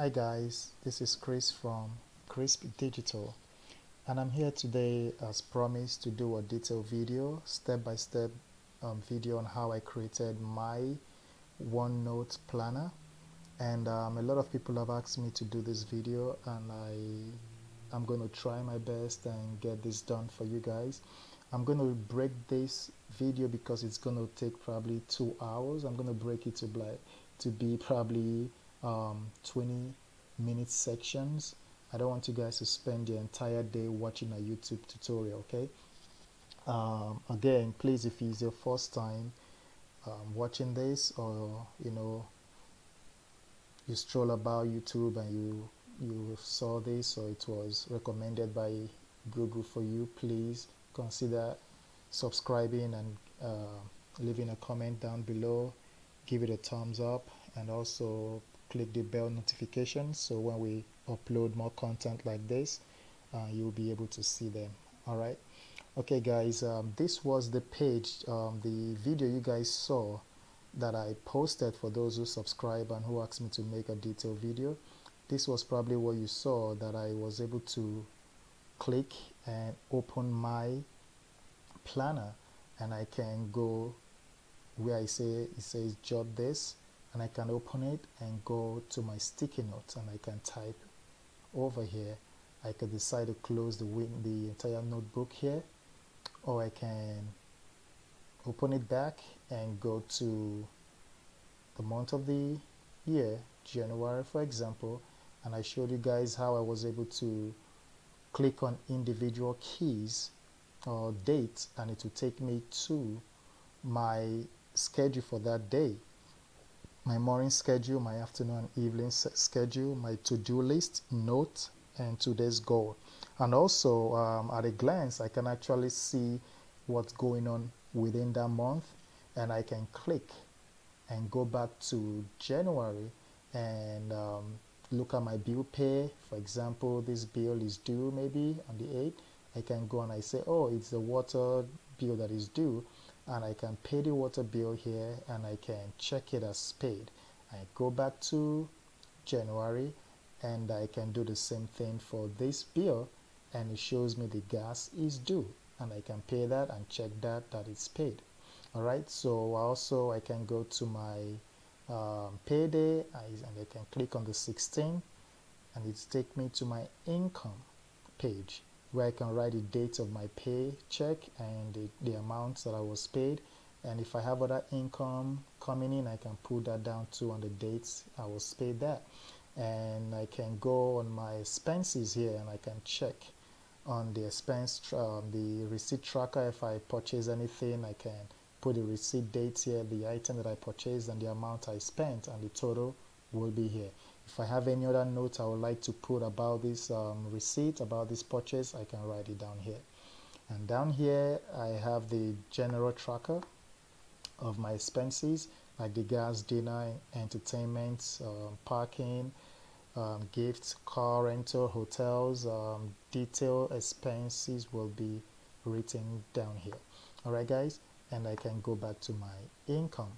Hi guys, this is Chris from Crisp Digital, and I'm here today as promised to do a detailed video, step-by-step video on how I created my OneNote planner. And a lot of people have asked me to do this video, and I'm going to try my best and get this done for you guys. I'm going to break this video because it's going to take probably 2 hours. I'm going to break it to be probably 20-minute sections. I don't want you guys to spend the entire day watching a YouTube tutorial, okay? Again, please, if it's your first time watching this, or you stroll about YouTube and you saw this, or it was recommended by Google for you, please consider subscribing and leaving a comment down below. Give it a thumbs up, and also click the bell notification so when we upload more content like this, you'll be able to see them. All right, okay guys, this was the page, the video you guys saw that I posted for those who subscribe and who asked me to make a detailed video. This was probably what you saw, that I was able to click and open my planner, and I can go where it says jot this, and I can open it and go to my sticky notes, and I can type over here. I could decide to close the entire notebook here, or I can open it back and go to the month of the year, January for example, and I showed you guys how I was able to click on individual keys or dates, and it will take me to my schedule for that day, my morning schedule, my afternoon and evening schedule, my to-do list, note, and today's goal. And also at a glance, I can actually see what's going on within that month, and I can click and go back to January and look at my bill pay. For example, this bill is due maybe on the 8th. I can go and I say, oh, it's the water bill that is due, and I can pay the water bill here, and I can check it as paid. I go back to January and I can do the same thing for this bill, and it shows me the gas is due, and I can pay that and check that it's paid. All right, so also I can go to my payday, and I can click on the 16th, and it's take me to my income page, where I can write the date of my paycheck and the amounts that I was paid. And if I have other income coming in, I can put that down too on the dates I was paid that. And I can go on my expenses here, and I can check on the expense the receipt tracker. If I purchase anything, I can put the receipt dates here, the item that I purchased and the amount I spent, and the total will be here. If I have any other notes I would like to put about this receipt, about this purchase, I can write it down here. And down here I have the general tracker of my expenses, like the gas, dinner, entertainment, parking, gifts, car rental, hotels. Detailed expenses will be written down here. Alright guys, and I can go back to my income,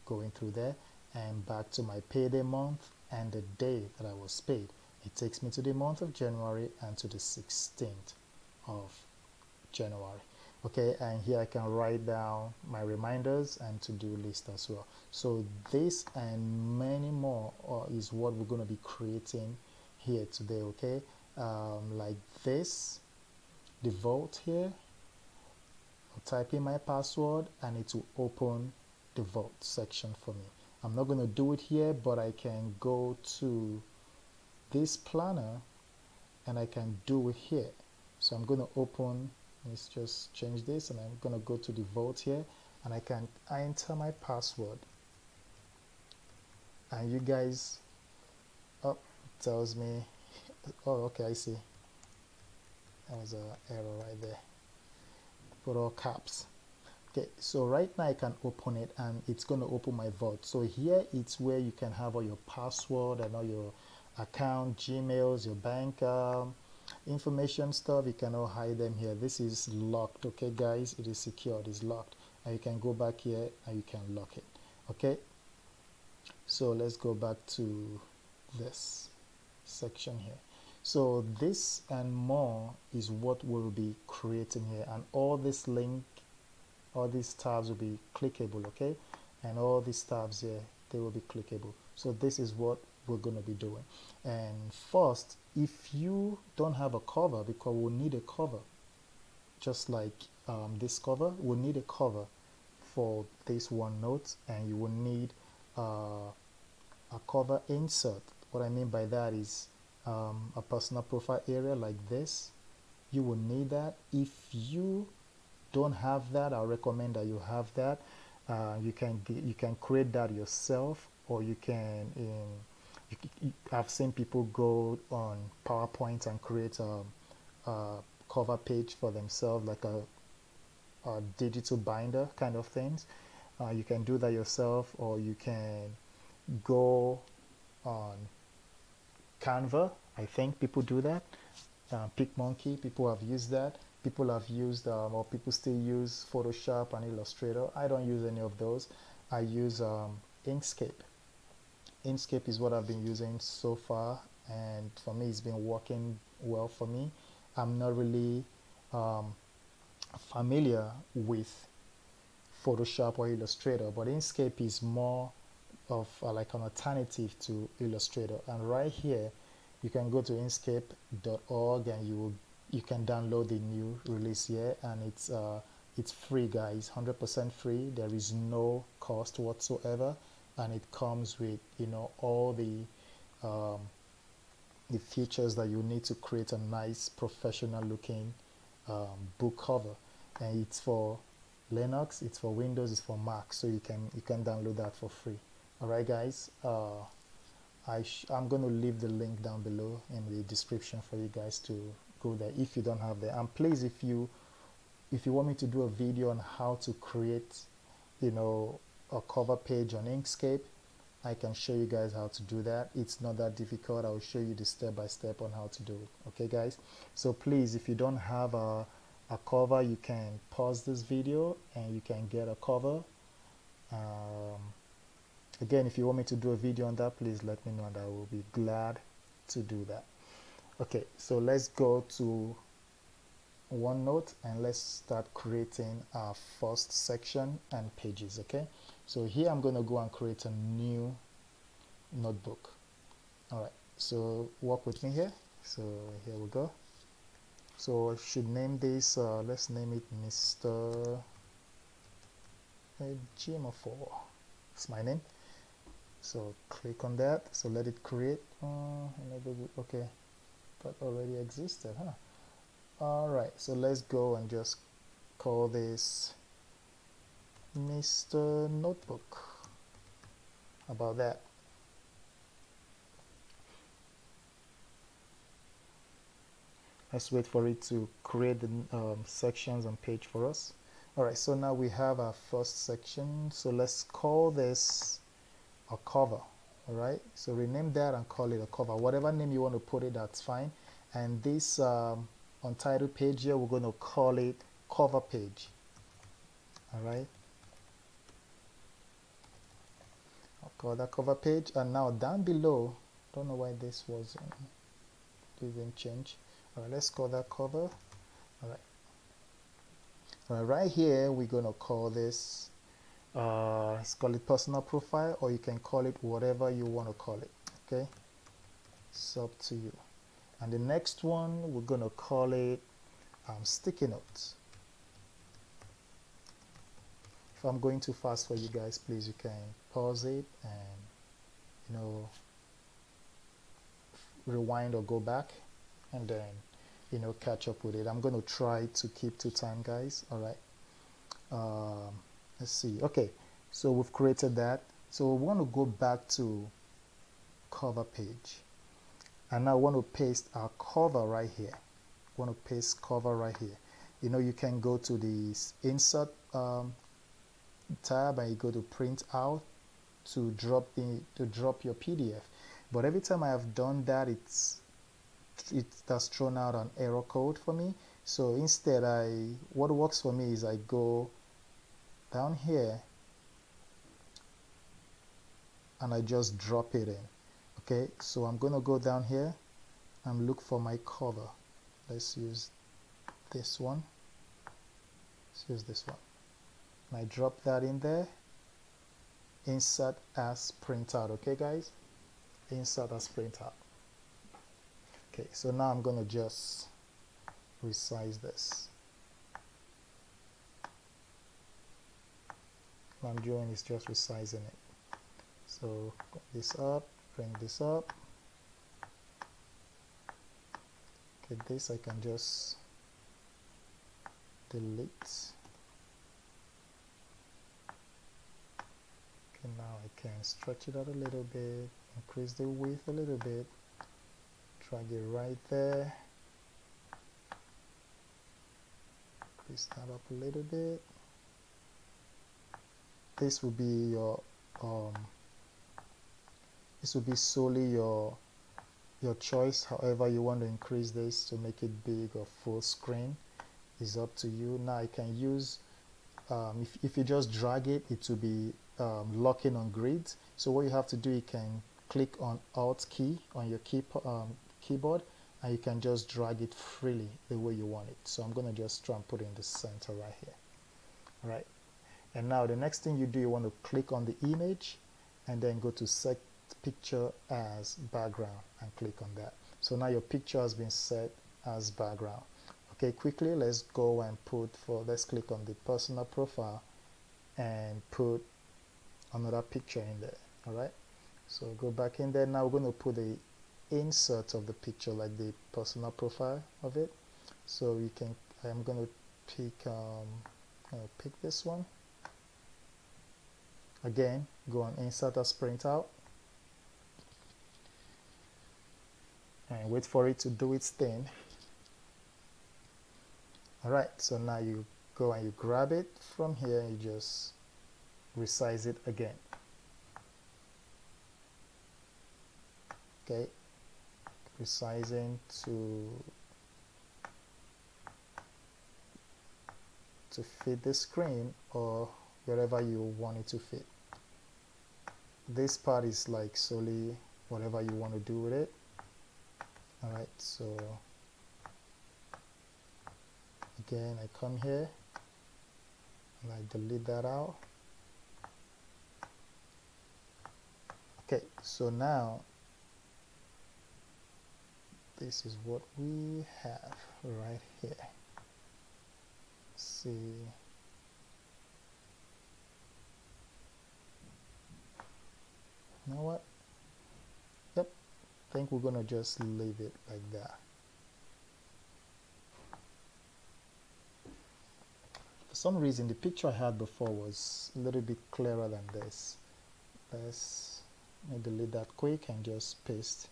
going through there, and back to my payday month and the day that I was paid. It takes me to the month of January and to the 16th of January. Okay, and here I can write down my reminders and to-do list as well. So this and many more is what we're going to be creating here today. Okay, like this, the vault here, I'll type in my password and it will open the vault section for me. I'm not going to do it here, but I can go to this planner and I can do it here. So I'm going to open, let's just change this, and I'm going to go to the vault here, and I can enter my password. And you guys, oh, it tells me, oh, okay, I see. That was an error right there. Put all caps. Okay, so right now I can open it, and it's going to open my vault. So here it's where you can have all your password and all your account, Gmails, your bank information stuff. You can all hide them here. This is locked, okay guys, it is secured, it's locked, and you can go back here and you can lock it. Okay, so let's go back to this. section here. So this and more is what we'll be creating here, and all this link, all these tabs will be clickable, okay? And all these tabs here, they will be clickable. So this is what we're going to be doing. And first, if you don't have a cover, because we'll need a cover, just like this cover, we'll need a cover for this OneNote, and you will need a cover insert. What I mean by that is a personal profile area like this. You will need that. If you don't have that, I recommend that you have that. You can create that yourself, or you can I've seen people go on PowerPoint and create a cover page for themselves, like a digital binder kind of things. You can do that yourself, or you can go on Canva. I think people do that. PicMonkey, people have used that. People have used, or people still use Photoshop and Illustrator. I don't use any of those. I use Inkscape. Inkscape is what I've been using so far, and for me it's been working well for me. I'm not really familiar with Photoshop or Illustrator, but Inkscape is more of like an alternative to Illustrator. And right here you can go to inkscape.org, and you can download the new release here, and it's free, guys, 100% free. There is no cost whatsoever, and it comes with, you know, all the features that you need to create a nice professional looking book cover. And it's for Linux, it's for Windows, it's for Mac, so you can download that for free. All right, guys, I'm going to leave the link down below in the description for you guys to go there if you don't have that. And please, if you want me to do a video on how to create, you know, a cover page on Inkscape, I can show you guys how to do that. It's not that difficult. I'll show you the step-by-step on how to do it. Okay, guys? So please, if you don't have a cover, you can pause this video and you can get a cover. Again, if you want me to do a video on that, please let me know, and I will be glad to do that. Okay, so let's go to OneNote and let's start creating our first section and pages. Okay, so here I'm going to go and create a new notebook. All right, so work with me here. So here we go. So I should name this, let's name it Mr. Jim4. It's my name. So click on that. So let it create. Okay, that already existed, huh? All right, so let's go and just call this Mr. Notebook. How about that? Let's wait for it to create the sections and page for us. All right, so now we have our first section. So let's call this a cover. All right, so rename that and call it a cover. Whatever name you want to put it, that's fine. And this untitled page here, we're going to call it cover page. All right, I'll call that cover page. And now down below, don't know why this was didn't change. All right, let's call that cover. All right. All right, right here we're going to call this let's call it personal profile, or you can call it whatever you want to call it. Okay, it's up to you. And the next one, we're going to call it sticky notes. If I'm going too fast for you guys, please, you can pause it and, you know, rewind or go back and then, you know, catch up with it. I'm going to try to keep to time, guys. All right. Let's see. Okay, so we've created that. So we want to go back to cover page. And now I want to paste our cover right here. I want to paste cover right here. You know, you can go to the insert tab and you go to print out to drop your PDF. But every time I have done that, it has thrown out an error code for me. So instead, what works for me is I go down here and I just drop it in. Okay, so I'm gonna go down here and look for my cover. Let's use this one. Let's use this one. And I drop that in there. Insert as printout. Okay guys, insert as printout. Okay, so now I'm gonna just resize this. What I'm doing is just resizing it. So this up, bring this up. Okay, this I can just delete. Okay, now I can stretch it out a little bit, increase the width a little bit, drag it right there, increase that up a little bit. This will be your this will be solely your choice. However you want to increase this to make it big or full screen is up to you. Now I can use if you just drag it, it will be locking on grids. So what you have to do, you can click on Alt key on your keyboard, and you can just drag it freely the way you want it. So I'm going to just try and put it in the center right here. All right, and now the next thing you do, you want to click on the image and then go to set picture as background and click on that. So now your picture has been set as background. Okay, quickly let's go and let's click on the personal profile and put another picture in there. All right, so go back in there. Now we're going to put the insert of the picture, like the personal profile of it. So you can, I'm going to pick this one. Again, go on insert as printout and wait for it to do its thing. Alright, so now you go and you grab it from here and you just resize it again. Okay, resizing to fit the screen or wherever you want it to fit. This part is like solely whatever you want to do with it. Alright, so again I come here and I delete that out. Okay, so now this is what we have right here. Let's see. You know what? Yep, I think we're gonna just leave it like that. For some reason the picture I had before was a little bit clearer than this. Let me delete that quick and just paste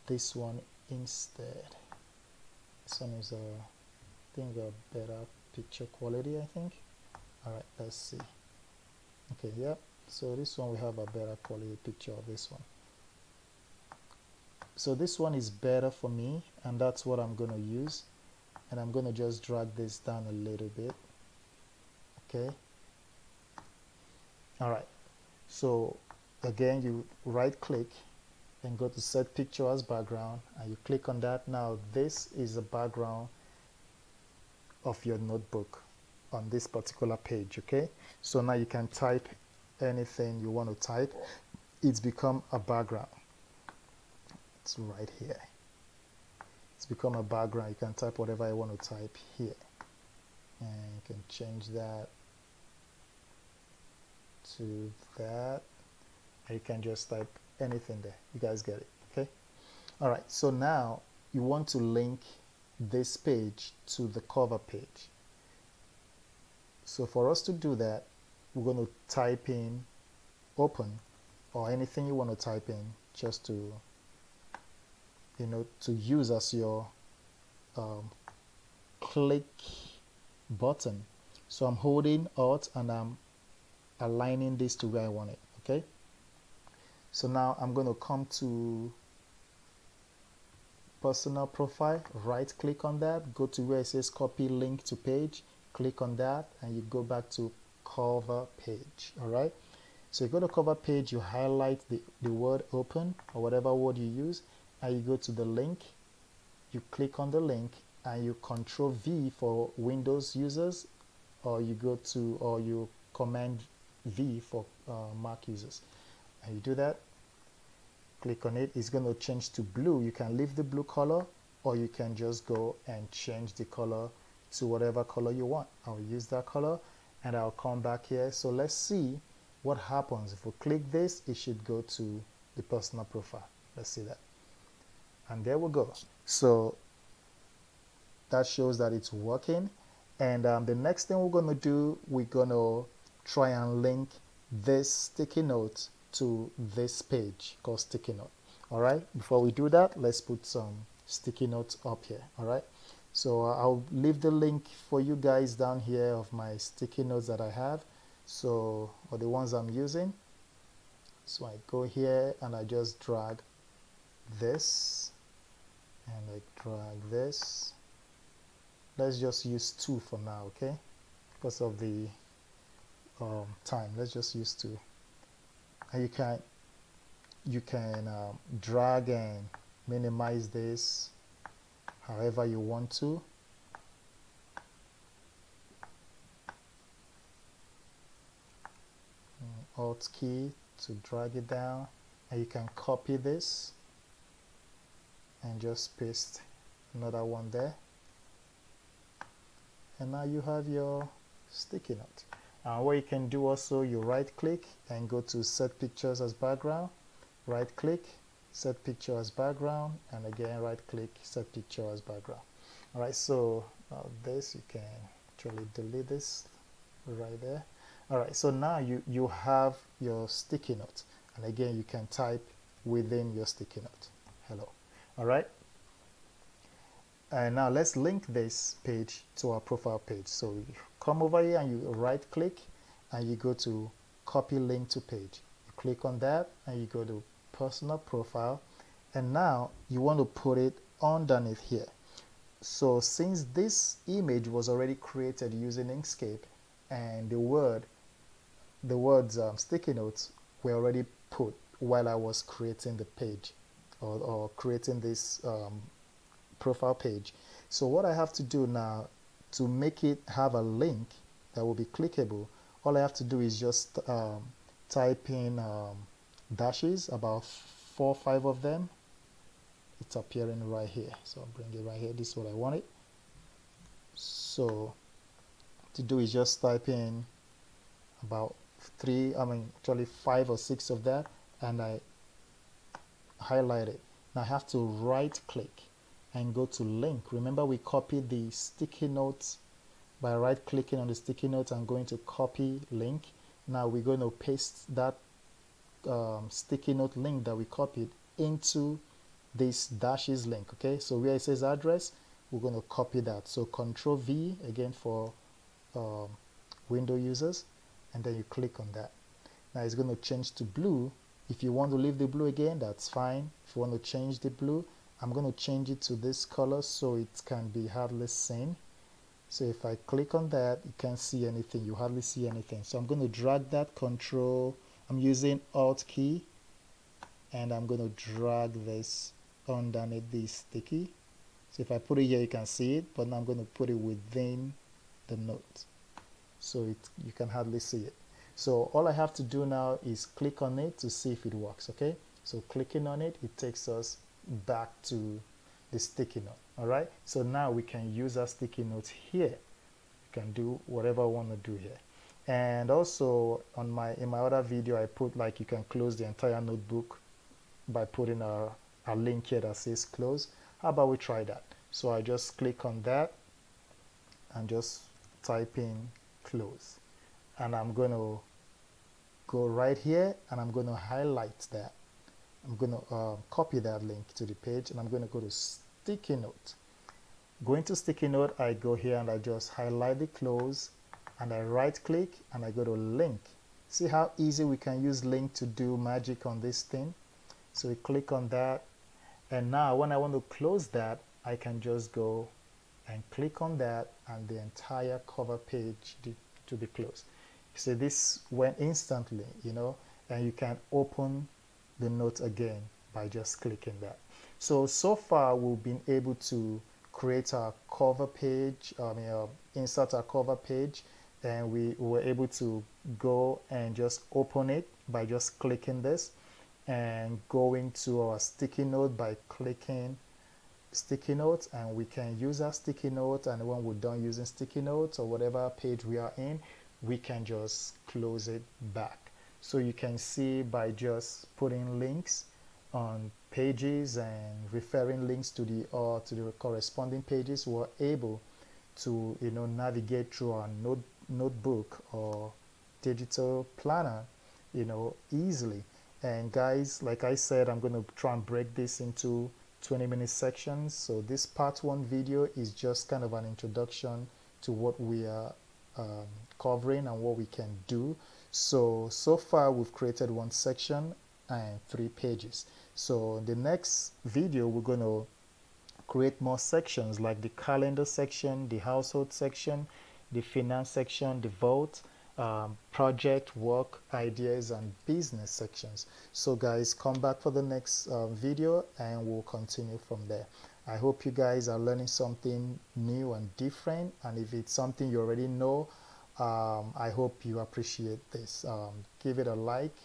this one instead. This one is I think a better picture quality, I think. Alright, let's see. Okay, yep. So this one we have a better quality picture of this one. So this one is better for me, and that's what I'm going to use. And I'm going to just drag this down a little bit. Okay. Alright. So again, you right click and go to set picture as background and you click on that. Now this is the background of your notebook on this particular page. Okay. So now you can type anything you want to type. It's become a background. It's right here. It's become a background. You can type whatever you want to type here, and you can change that to that, and you can just type anything there. You guys get it? Okay. All right, so now you want to link this page to the cover page. So for us to do that, we're going to type in open or anything you want to type in, just to, you know, to use as your click button. So I'm holding Alt and I'm aligning this to where I want it. Okay, so now I'm going to come to personal profile, right click on that, go to where it says copy link to page, click on that, and you go back to cover page. All right, So you go to cover page, you highlight the word open or whatever word you use, and you go to the link, you click on the link, and you Control V for Windows users, or you Command V for Mac users. And you do that, click on it, it's going to change to blue. You can leave the blue color, or you can just go and change the color to whatever color you want. I'll use that color and I'll come back here. So let's see what happens. If we click this, it should go to the personal profile. Let's see that. And there we go. So that shows that it's working. And the next thing we're going to do, we're going to try and link this sticky note to this page called sticky note. All right, before we do that, let's put some sticky notes up here. All right, so I'll leave the link for you guys down here of my sticky notes that I have, so, or the ones I'm using. So I go here and I just drag this and I drag this. Let's just use 2 for now, okay, because of the time. Let's just use 2. And you can drag and minimize this however you want to. Alt key to drag it down, and you can copy this and just paste another one there, and now you have your sticky note. What you can do also, you right click and go to set pictures as background, right click, set picture as background, and again right click, set picture as background. Alright, so this, you can actually delete this right there. Alright, so now you have your sticky note, and again you can type within your sticky note, hello. Alright, and now let's link this page to our profile page. So you come over here and you right click and you go to copy link to page. You click on that and you go to personal profile, and now you want to put it underneath here. So since this image was already created using Inkscape, and the words sticky notes were already put while I was creating the page or creating this profile page. So what I have to do now to make it have a link that will be clickable, all I have to do is just type in dashes, about 4 or 5 of them. It's appearing right here, so I'll bring it right here. This is what I wanted. So to do is just type in about 5 or 6 of that, and I highlight it. Now I have to right click and go to link. Remember, we copied the sticky notes by right clicking on the sticky note and going to copy link. Now we're going to paste that sticky note link that we copied into this dashes link. Okay, so where it says address, we're going to copy that. So Control V again for window users, and then you click on that. Now it's going to change to blue. If you want to leave the blue again, that's fine. If you want to change the blue, I'm going to change it to this color so it can be hardly seen. So if I click on that, you can't see anything, you hardly see anything. So I'm going to drag that control, I'm using Alt key, and I'm going to drag this underneath this sticky. So if I put it here, you can see it, but now I'm going to put it within the note, so you can hardly see it. So all I have to do now is click on it to see if it works. Okay, so clicking on it, it takes us back to the sticky note. All right, so now we can use our sticky notes here. You can do whatever I want to do here. And also in my other video, I put like you can close the entire notebook by putting a link here that says close. How about we try that? So I just click on that and just type in close, and I'm going to go right here and I'm going to highlight that. I'm going to copy that link to the page, and I'm going to go to sticky note. Going to sticky note, I go here and I just highlight the close, and I right click and I go to link. See how easy we can use link to do magic on this thing. So we click on that, and now when I want to close that, I can just go and click on that, and the entire cover page to be closed. So this went instantly, you know. and you can open the note again by just clicking that. So far we've been able to create our cover page, insert our cover page, and we were able to go and just open it by just clicking this, and going to our sticky note by clicking sticky note, and we can use our sticky note, and when we're done using sticky notes or whatever page we are in, we can just close it back. So you can see by just putting links on pages and referring links to the corresponding pages, we're able to navigate through our notebook or digital planner easily. And guys, like I said, I'm going to try and break this into 20-minute sections. So this part 1 video is just kind of an introduction to what we are covering and what we can do. So far we've created 1 section and 3 pages. So the next video we're going to create more sections, like the calendar section, the household section, the finance section, the vote, project, work, ideas, and business sections. So guys, come back for the next video and we'll continue from there. I hope you guys are learning something new and different, and if it's something you already know, I hope you appreciate this. Give it a like,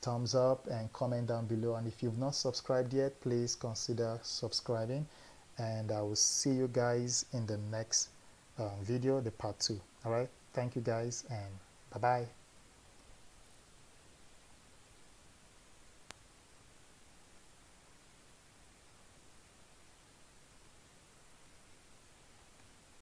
thumbs up, and comment down below. And if you've not subscribed yet, please consider subscribing, and I will see you guys in the next video, the part 2. All right, thank you guys, and bye bye.